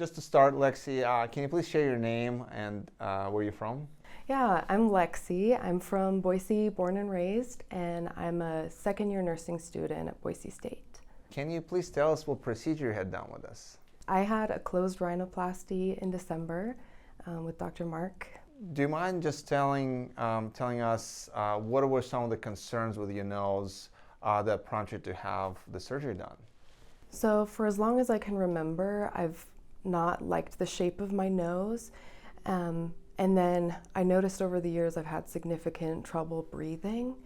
Just to start, Lexi, can you please share your name and where you're from? Yeah, I'm Lexi. I'm from Boise, born and raised, and I'm a second-year nursing student at Boise State. Can you please tell us what procedure you had done with us? I had a closed rhinoplasty in December with Dr. Mark. Do you mind just telling us what were some of the concerns with your nose that prompted you to have the surgery done? So for as long as I can remember, I've not liked the shape of my nose. And then I noticed over the years I've had significant trouble breathing,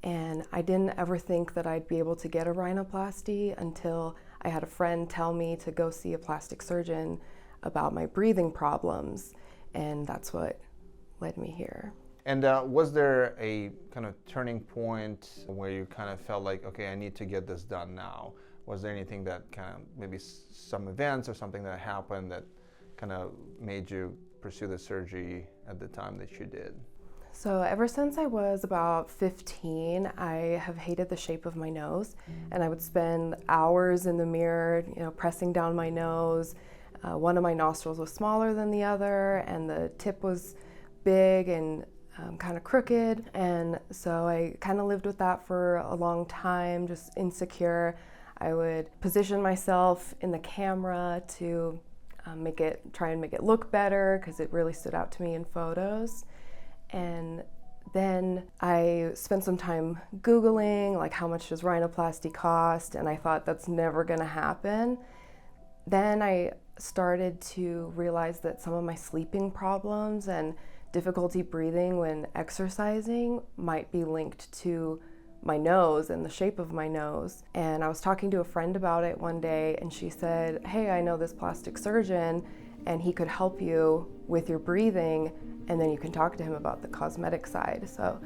and I didn't ever think that I'd be able to get a rhinoplasty until I had a friend tell me to go see a plastic surgeon about my breathing problems, and that's what led me here. And was there a kind of turning point where you kind of felt like, okay, I need to get this done now? Was there anything that kind of, maybe some events or something that happened that kind of made you pursue the surgery at the time that you did? So ever since I was about 15, I have hated the shape of my nose, and I would spend hours in the mirror, pressing down my nose. One of my nostrils was smaller than the other, and the tip was big and kind of crooked, and so I kind of lived with that for a long time, just insecure. I would position myself in the camera to try and make it look better because it really stood out to me in photos. And then I spent some time Googling, like, how much does rhinoplasty cost? And I thought that's never gonna happen. Then I started to realize that some of my sleeping problems and difficulty breathing when exercising might be linked to my nose and the shape of my nose. And I was talking to a friend about it one day, and she said, hey, I know this plastic surgeon and he could help you with your breathing, and then you can talk to him about the cosmetic side. So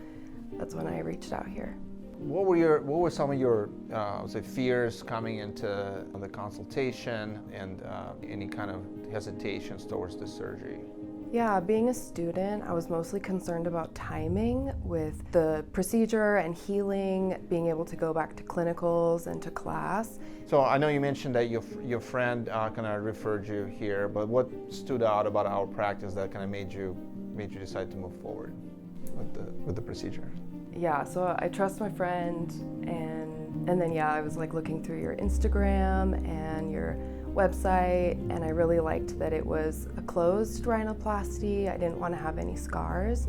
that's when I reached out here. What were some of your fears coming into the consultation, and any kind of hesitations towards the surgery? Yeah, being a student, I was mostly concerned about timing with the procedure and healing, being able to go back to clinicals and to class. So I know you mentioned that your friend kind of referred you here, but what stood out about our practice that kind of made you decide to move forward with the procedure? Yeah, so I trust my friend, and then I was like looking through your Instagram and your website, and I really liked that it was a closed rhinoplasty. I didn't want to have any scars,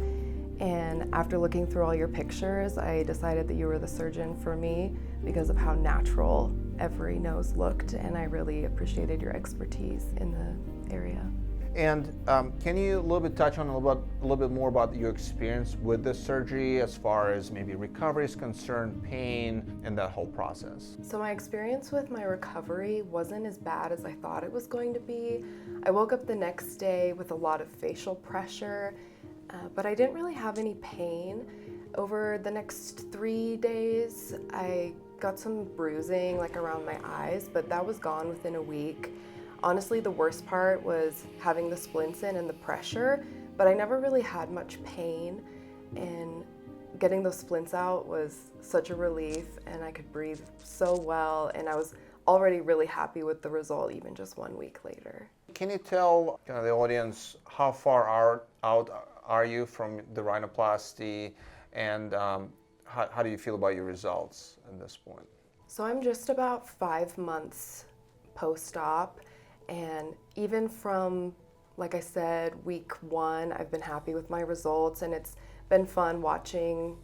and after looking through all your pictures, I decided that you were the surgeon for me because of how natural every nose looked, and I really appreciated your expertise in the area. And can you a little bit touch on a little bit more about your experience with the surgery as far as maybe recovery is concerned, pain, and that whole process? So my experience with my recovery wasn't as bad as I thought it was going to be. I woke up the next day with a lot of facial pressure, but I didn't really have any pain. Over the next 3 days, I got some bruising like around my eyes, but that was gone within a week. Honestly, the worst part was having the splints in and the pressure, but I never really had much pain, and getting those splints out was such a relief, and I could breathe so well, and I was already really happy with the result even just 1 week later. Can you tell the audience how far out are you from the rhinoplasty, and how do you feel about your results at this point? So I'm just about 5 months post-op. And even from, like I said, week 1, I've been happy with my results, and it's been fun watching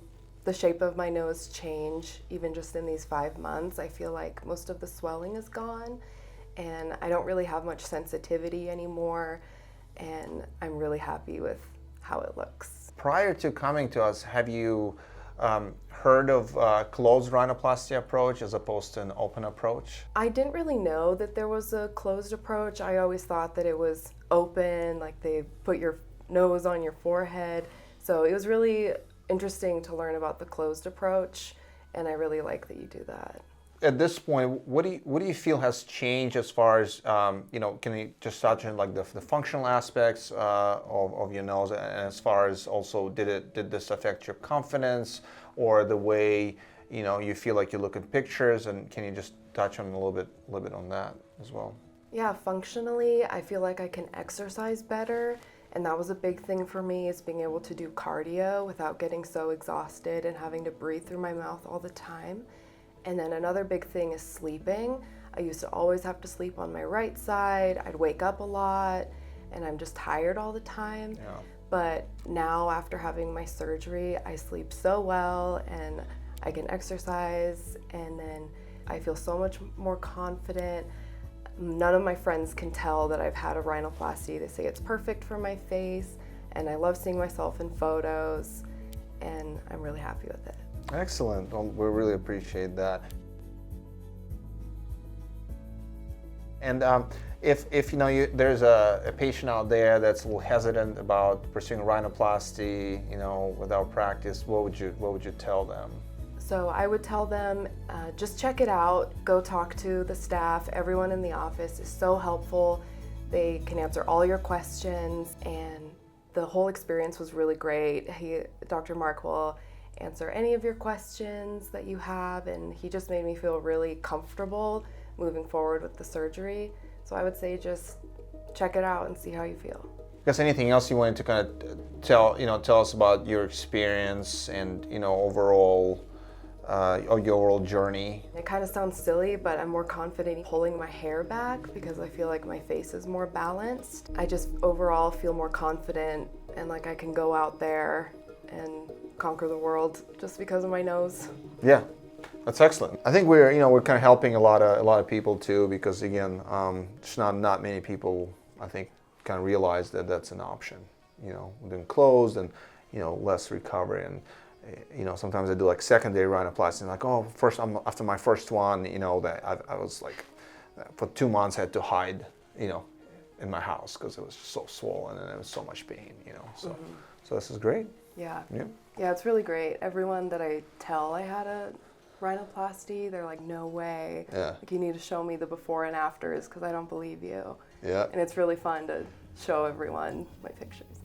the shape of my nose change. Even just in these 5 months, I feel like most of the swelling is gone, and I don't really have much sensitivity anymore, and I'm really happy with how it looks. Prior to coming to us, have you heard of closed rhinoplasty approach as opposed to an open approach? I didn't really know that there was a closed approach. I always thought that it was open, like they put your nose on your forehead. So it was really interesting to learn about the closed approach, and I really like that you do that. At this point, what do you feel has changed as far as can you just touch on like the functional aspects of your nose, and as far as also did this affect your confidence or the way you feel like you look in pictures, and can you just touch on a little bit on that as well? Yeah, functionally, I feel like I can exercise better. And that was a big thing for me, is being able to do cardio without getting so exhausted and having to breathe through my mouth all the time. And then another big thing is sleeping. I used to always have to sleep on my right side. I'd wake up a lot and I'm just tired all the time. Yeah. But now, after having my surgery, I sleep so well and I can exercise, and then I feel so much more confident. None of my friends can tell that I've had a rhinoplasty. They say it's perfect for my face, and I love seeing myself in photos, and I'm really happy with it. Excellent. Well, we really appreciate that. And if you know there's a patient out there that's a little hesitant about pursuing rhinoplasty, you know, without practice, what would you tell them? So I would tell them, just check it out. Go talk to the staff. Everyone in the office is so helpful. They can answer all your questions, and the whole experience was really great. Dr. Mark will answer any of your questions that you have, and he just made me feel really comfortable moving forward with the surgery. So I would say just check it out and see how you feel. Guess anything else you wanted to kind of tell us about your experience and overall your overall journey? It kind of sounds silly, but I'm more confident pulling my hair back because I feel like my face is more balanced. I just overall feel more confident and like I can go out there and conquer the world just because of my nose. Yeah. That's excellent. I think we're kind of helping a lot of people too, because again, just not many people, I think, kind of realize that that's an option. Within closed and less recovery, and sometimes I do like secondary rhinoplasty, and like, oh, after my first one, that I was like, for 2 months I had to hide, in my house because it was so swollen and it was so much pain, So, so this is great. Yeah. Yeah. Yeah, it's really great. Everyone that I tell I had a rhinoplasty, they're like, no way. Yeah. Like, you need to show me the before and afters because I don't believe you. Yeah. And it's really fun to show everyone my pictures.